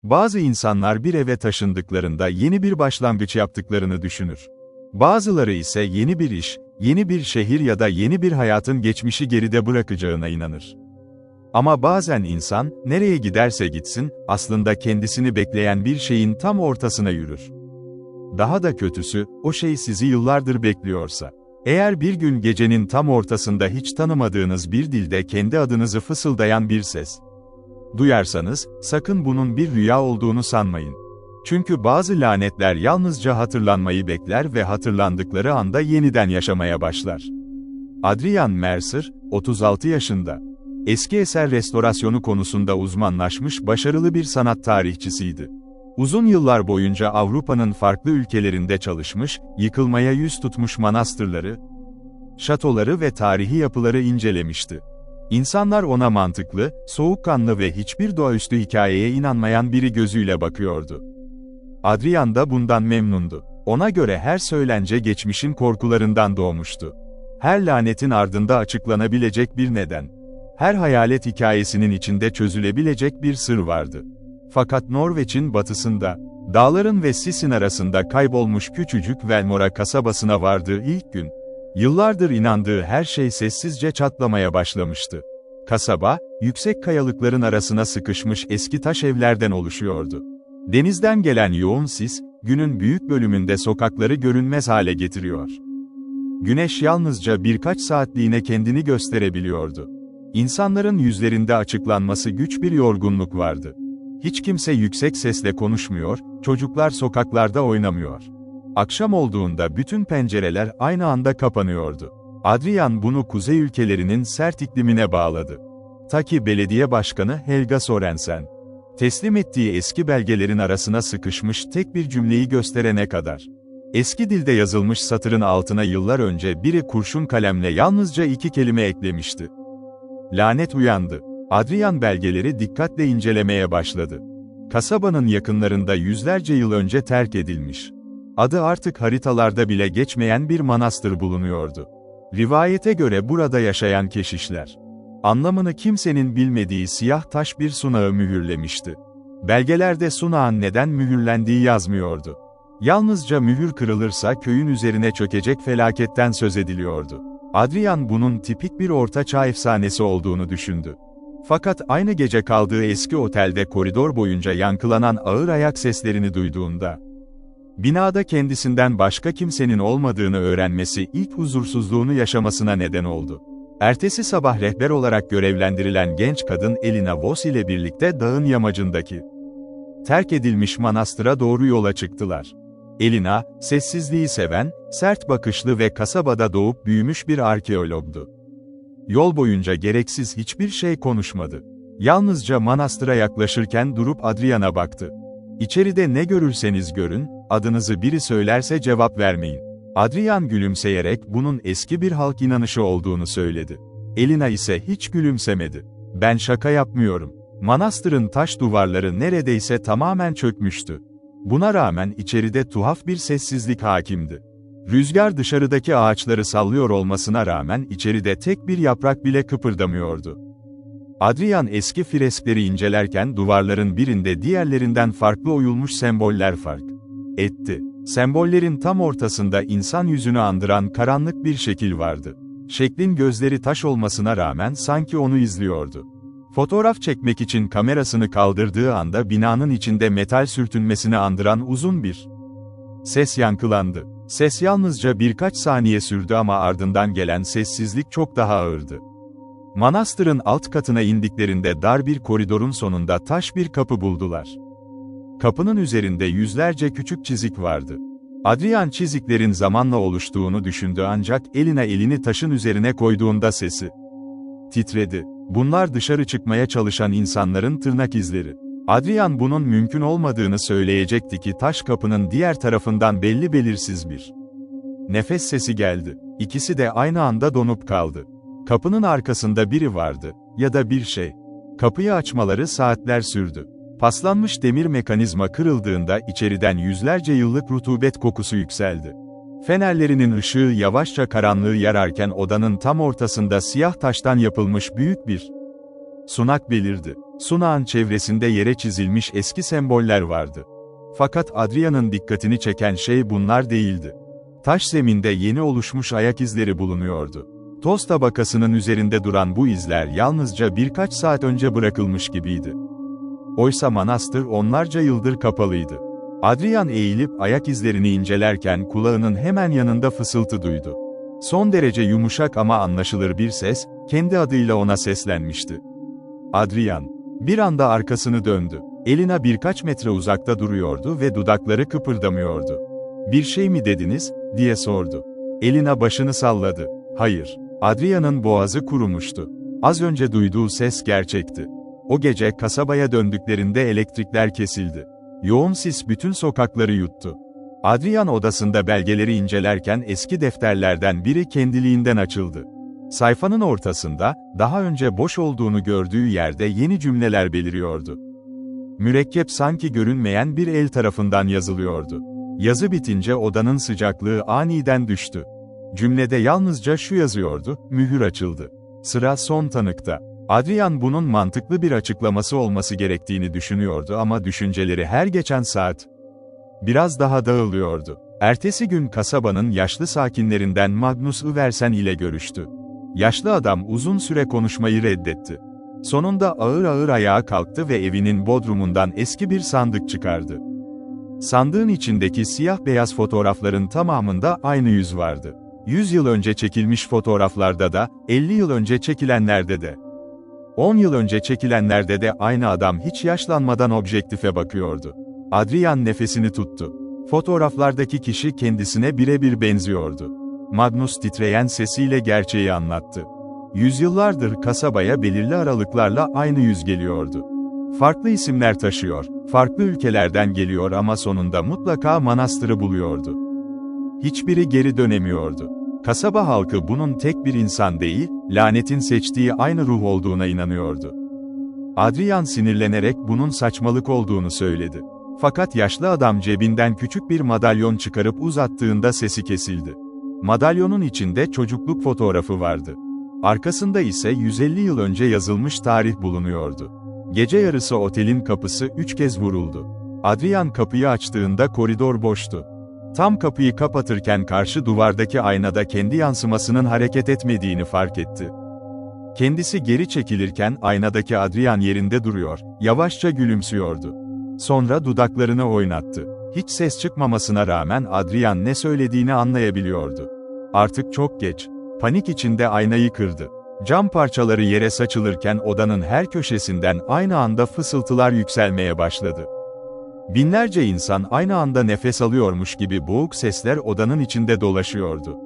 Bazı insanlar bir eve taşındıklarında yeni bir başlangıç yaptıklarını düşünür. Bazıları ise yeni bir iş, yeni bir şehir ya da yeni bir hayatın geçmişi geride bırakacağına inanır. Ama bazen insan, nereye giderse gitsin, aslında kendisini bekleyen bir şeyin tam ortasına yürür. Daha da kötüsü, o şey sizi yıllardır bekliyorsa. Eğer bir gün gecenin tam ortasında hiç tanımadığınız bir dilde kendi adınızı fısıldayan bir ses duyarsanız, sakın bunun bir rüya olduğunu sanmayın. Çünkü bazı lanetler yalnızca hatırlanmayı bekler ve hatırlandıkları anda yeniden yaşamaya başlar. Adrian Mercer, 36 yaşında. Eski eser restorasyonu konusunda uzmanlaşmış başarılı bir sanat tarihçisiydi. Uzun yıllar boyunca Avrupa'nın farklı ülkelerinde çalışmış, yıkılmaya yüz tutmuş manastırları, şatoları ve tarihi yapıları incelemişti. İnsanlar ona mantıklı, soğukkanlı ve hiçbir doğaüstü hikayeye inanmayan biri gözüyle bakıyordu. Adrian da bundan memnundu. Ona göre her söylence geçmişin korkularından doğmuştu. Her lanetin ardında açıklanabilecek bir neden. Her hayalet hikayesinin içinde çözülebilecek bir sır vardı. Fakat Norveç'in batısında, dağların ve sisin arasında kaybolmuş küçücük Velmora kasabasına vardığı ilk gün, yıllardır inandığı her şey sessizce çatlamaya başlamıştı. Kasaba, yüksek kayalıkların arasına sıkışmış eski taş evlerden oluşuyordu. Denizden gelen yoğun sis, günün büyük bölümünde sokakları görünmez hale getiriyor. Güneş yalnızca birkaç saatliğine kendini gösterebiliyordu. İnsanların yüzlerinde açıklanması güç bir yorgunluk vardı. Hiç kimse yüksek sesle konuşmuyor, çocuklar sokaklarda oynamıyor. Akşam olduğunda bütün pencereler aynı anda kapanıyordu. Adrian bunu kuzey ülkelerinin sert iklimine bağladı. Ta ki belediye başkanı Helga Sorensen teslim ettiği eski belgelerin arasına sıkışmış tek bir cümleyi gösterene kadar. Eski dilde yazılmış satırın altına yıllar önce biri kurşun kalemle yalnızca 2 kelime eklemişti. Lanet uyandı. Adrian belgeleri dikkatle incelemeye başladı. Kasabanın yakınlarında yüzlerce yıl önce terk edilmiş, adı artık haritalarda bile geçmeyen bir manastır bulunuyordu. Rivayete göre burada yaşayan keşişler, anlamını kimsenin bilmediği siyah taş bir sunağı mühürlemişti. Belgelerde sunağın neden mühürlendiği yazmıyordu. Yalnızca mühür kırılırsa köyün üzerine çökecek felaketten söz ediliyordu. Adrian bunun tipik bir ortaçağ efsanesi olduğunu düşündü. Fakat aynı gece kaldığı eski otelde koridor boyunca yankılanan ağır ayak seslerini duyduğunda, binada kendisinden başka kimsenin olmadığını öğrenmesi ilk huzursuzluğunu yaşamasına neden oldu. Ertesi sabah rehber olarak görevlendirilen genç kadın Elina Vos ile birlikte dağın yamacındaki terk edilmiş manastıra doğru yola çıktılar. Elina, sessizliği seven, sert bakışlı ve kasabada doğup büyümüş bir arkeologdu. Yol boyunca gereksiz hiçbir şey konuşmadı. Yalnızca manastıra yaklaşırken durup Adrian'a baktı. "İçeride ne görürseniz görün, adınızı biri söylerse cevap vermeyin." Adrian gülümseyerek bunun eski bir halk inanışı olduğunu söyledi. Elina ise hiç gülümsemedi. "Ben şaka yapmıyorum." Manastırın taş duvarları neredeyse tamamen çökmüştü. Buna rağmen içeride tuhaf bir sessizlik hakimdi. Rüzgar dışarıdaki ağaçları sallıyor olmasına rağmen içeride tek bir yaprak bile kıpırdamıyordu. Adrian eski freskleri incelerken duvarların birinde diğerlerinden farklı oyulmuş semboller fark etti. Sembollerin tam ortasında insan yüzünü andıran karanlık bir şekil vardı. Şeklin gözleri taş olmasına rağmen sanki onu izliyordu. Fotoğraf çekmek için kamerasını kaldırdığı anda binanın içinde metal sürtünmesini andıran uzun bir ses yankılandı. Ses yalnızca birkaç saniye sürdü ama ardından gelen sessizlik çok daha ağırdı. Manastırın alt katına indiklerinde dar bir koridorun sonunda taş bir kapı buldular. Kapının üzerinde yüzlerce küçük çizik vardı. Adrian çiziklerin zamanla oluştuğunu düşündü ancak Elina elini taşın üzerine koyduğunda sesi titredi. Bunlar dışarı çıkmaya çalışan insanların tırnak izleri. Adrian bunun mümkün olmadığını söyleyecekti ki taş kapının diğer tarafından belli belirsiz bir nefes sesi geldi. İkisi de aynı anda donup kaldı. Kapının arkasında biri vardı, ya da bir şey. Kapıyı açmaları saatler sürdü. Paslanmış demir mekanizma kırıldığında içeriden yüzlerce yıllık rutubet kokusu yükseldi. Fenerlerinin ışığı yavaşça karanlığı yararken odanın tam ortasında siyah taştan yapılmış büyük bir Sunak belirdi. Sunağın çevresinde yere çizilmiş eski semboller vardı. Fakat Adrian'ın dikkatini çeken şey bunlar değildi. Taş zeminde yeni oluşmuş ayak izleri bulunuyordu. Toz tabakasının üzerinde duran bu izler yalnızca birkaç saat önce bırakılmış gibiydi. Oysa manastır onlarca yıldır kapalıydı. Adrian eğilip ayak izlerini incelerken kulağının hemen yanında fısıltı duydu. Son derece yumuşak ama anlaşılır bir ses, kendi adıyla ona seslenmişti. Adrian. Bir anda arkasını döndü. Elina birkaç metre uzakta duruyordu ve dudakları kıpırdamıyordu. "Bir şey mi dediniz?" diye sordu. Elina başını salladı. "Hayır." Adrian'ın boğazı kurumuştu. Az önce duyduğu ses gerçekti. O gece kasabaya döndüklerinde elektrikler kesildi. Yoğun sis bütün sokakları yuttu. Adrian odasında belgeleri incelerken eski defterlerden biri kendiliğinden açıldı. Sayfanın ortasında, daha önce boş olduğunu gördüğü yerde yeni cümleler beliriyordu. Mürekkep sanki görünmeyen bir el tarafından yazılıyordu. Yazı bitince odanın sıcaklığı aniden düştü. Cümlede yalnızca şu yazıyordu: "Mühür açıldı." Sıra son tanıkta. Adrian bunun mantıklı bir açıklaması olması gerektiğini düşünüyordu ama düşünceleri her geçen saat biraz daha dağılıyordu. Ertesi gün kasabanın yaşlı sakinlerinden Magnus Iversen ile görüştü. Yaşlı adam uzun süre konuşmayı reddetti. Sonunda ağır ağır ayağa kalktı ve evinin bodrumundan eski bir sandık çıkardı. Sandığın içindeki siyah beyaz fotoğrafların tamamında aynı yüz vardı. 100 yıl önce çekilmiş fotoğraflarda da, 50 yıl önce çekilenlerde de, 10 yıl önce çekilenlerde de aynı adam hiç yaşlanmadan objektife bakıyordu. Adrian nefesini tuttu. Fotoğraflardaki kişi kendisine birebir benziyordu. Magnus titreyen sesiyle gerçeği anlattı. Yüzyıllardır kasabaya belirli aralıklarla aynı yüz geliyordu. Farklı isimler taşıyor, farklı ülkelerden geliyor ama sonunda mutlaka manastırı buluyordu. Hiçbiri geri dönemiyordu. Kasaba halkı bunun tek bir insan değil, lanetin seçtiği aynı ruh olduğuna inanıyordu. Adrian sinirlenerek bunun saçmalık olduğunu söyledi. Fakat yaşlı adam cebinden küçük bir madalyon çıkarıp uzattığında sesi kesildi. Madalyonun içinde çocukluk fotoğrafı vardı. Arkasında ise 150 yıl önce yazılmış tarih bulunuyordu. Gece yarısı otelin kapısı 3 kez vuruldu. Adrian kapıyı açtığında koridor boştu. Tam kapıyı kapatırken karşı duvardaki aynada kendi yansımasının hareket etmediğini fark etti. Kendisi geri çekilirken aynadaki Adrian yerinde duruyor, yavaşça gülümsüyordu. Sonra dudaklarını oynattı. Hiç ses çıkmamasına rağmen Adrian ne söylediğini anlayabiliyordu. Artık çok geç. Panik içinde aynayı kırdı. Cam parçaları yere saçılırken odanın her köşesinden aynı anda fısıltılar yükselmeye başladı. Binlerce insan aynı anda nefes alıyormuş gibi boğuk sesler odanın içinde dolaşıyordu.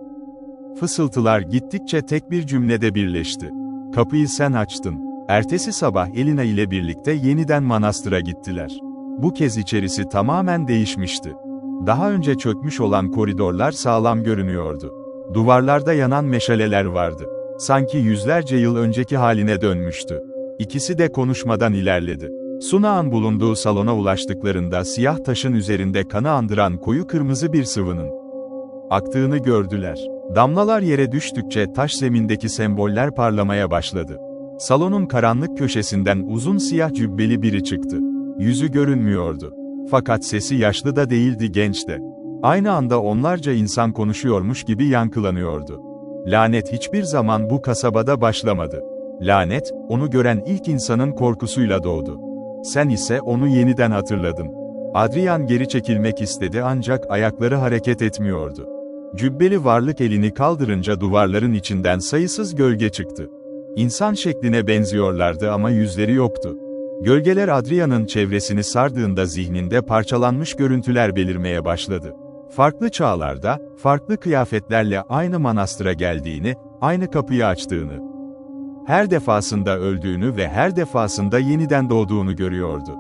Fısıltılar gittikçe tek bir cümlede birleşti. "Kapıyı sen açtın." Ertesi sabah Elina ile birlikte yeniden manastıra gittiler. Bu kez içerisi tamamen değişmişti. Daha önce çökmüş olan koridorlar sağlam görünüyordu. Duvarlarda yanan meşaleler vardı. Sanki yüzlerce yıl önceki haline dönmüştü. İkisi de konuşmadan ilerledi. Sunağın bulunduğu salona ulaştıklarında siyah taşın üzerinde kanı andıran koyu kırmızı bir sıvının aktığını gördüler. Damlalar yere düştükçe taş zemindeki semboller parlamaya başladı. Salonun karanlık köşesinden uzun siyah cübbeli biri çıktı. Yüzü görünmüyordu. Fakat sesi yaşlı da değildi, genç de. Aynı anda onlarca insan konuşuyormuş gibi yankılanıyordu. Lanet hiçbir zaman bu kasabada başlamadı. Lanet, onu gören ilk insanın korkusuyla doğdu. Sen ise onu yeniden hatırladın. Adrian geri çekilmek istedi ancak ayakları hareket etmiyordu. Cübbeli varlık elini kaldırınca duvarların içinden sayısız gölge çıktı. İnsan şekline benziyorlardı ama yüzleri yoktu. Gölgeler Adrian'ın çevresini sardığında zihninde parçalanmış görüntüler belirmeye başladı. Farklı çağlarda, farklı kıyafetlerle aynı manastıra geldiğini, aynı kapıyı açtığını, her defasında öldüğünü ve her defasında yeniden doğduğunu görüyordu.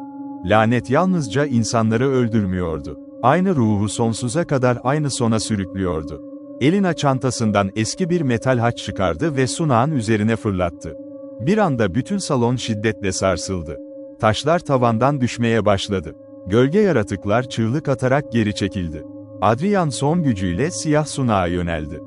Lanet yalnızca insanları öldürmüyordu. Aynı ruhu sonsuza kadar aynı sona sürüklüyordu. Elina çantasından eski bir metal haç çıkardı ve sunağın üzerine fırlattı. Bir anda bütün salon şiddetle sarsıldı. Taşlar tavandan düşmeye başladı. Gölge yaratıklar çığlık atarak geri çekildi. Adrian son gücüyle siyah sunağa yöneldi.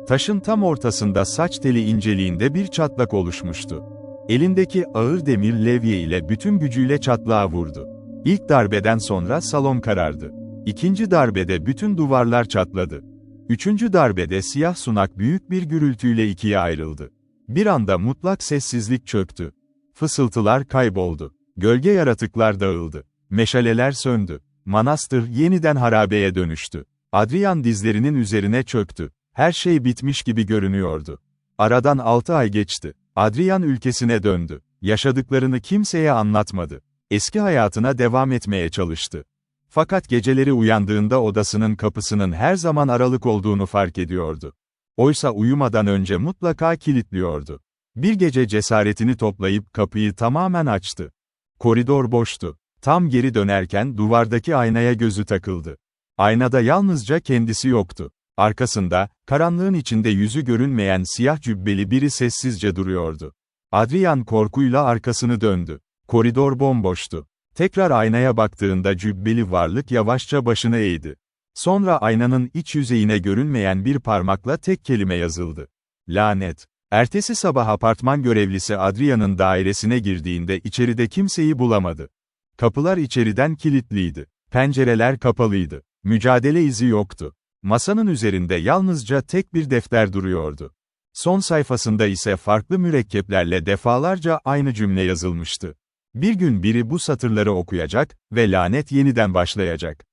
Taşın tam ortasında saç teli inceliğinde bir çatlak oluşmuştu. Elindeki ağır demir levye ile bütün gücüyle çatlağa vurdu. İlk darbeden sonra salon karardı. İkinci darbede bütün duvarlar çatladı. Üçüncü darbede siyah sunak büyük bir gürültüyle ikiye ayrıldı. Bir anda mutlak sessizlik çöktü. Fısıltılar kayboldu. Gölge yaratıklar dağıldı. Meşaleler söndü. Manastır yeniden harabeye dönüştü. Adrian dizlerinin üzerine çöktü. Her şey bitmiş gibi görünüyordu. Aradan 6 ay geçti. Adrian ülkesine döndü. Yaşadıklarını kimseye anlatmadı. Eski hayatına devam etmeye çalıştı. Fakat geceleri uyandığında odasının kapısının her zaman aralık olduğunu fark ediyordu. Oysa uyumadan önce mutlaka kilitliyordu. Bir gece cesaretini toplayıp kapıyı tamamen açtı. Koridor boştu. Tam geri dönerken duvardaki aynaya gözü takıldı. Aynada yalnızca kendisi yoktu. Arkasında, karanlığın içinde yüzü görünmeyen siyah cübbeli biri sessizce duruyordu. Adrian korkuyla arkasını döndü. Koridor bomboştu. Tekrar aynaya baktığında cübbeli varlık yavaşça başını eğdi. Sonra aynanın iç yüzeyine görünmeyen bir parmakla tek kelime yazıldı. Lanet. Ertesi sabah apartman görevlisi Adrian'ın dairesine girdiğinde içeride kimseyi bulamadı. Kapılar içeriden kilitliydi. Pencereler kapalıydı. Mücadele izi yoktu. Masanın üzerinde yalnızca tek bir defter duruyordu. Son sayfasında ise farklı mürekkeplerle defalarca aynı cümle yazılmıştı. Bir gün biri bu satırları okuyacak ve lanet yeniden başlayacak.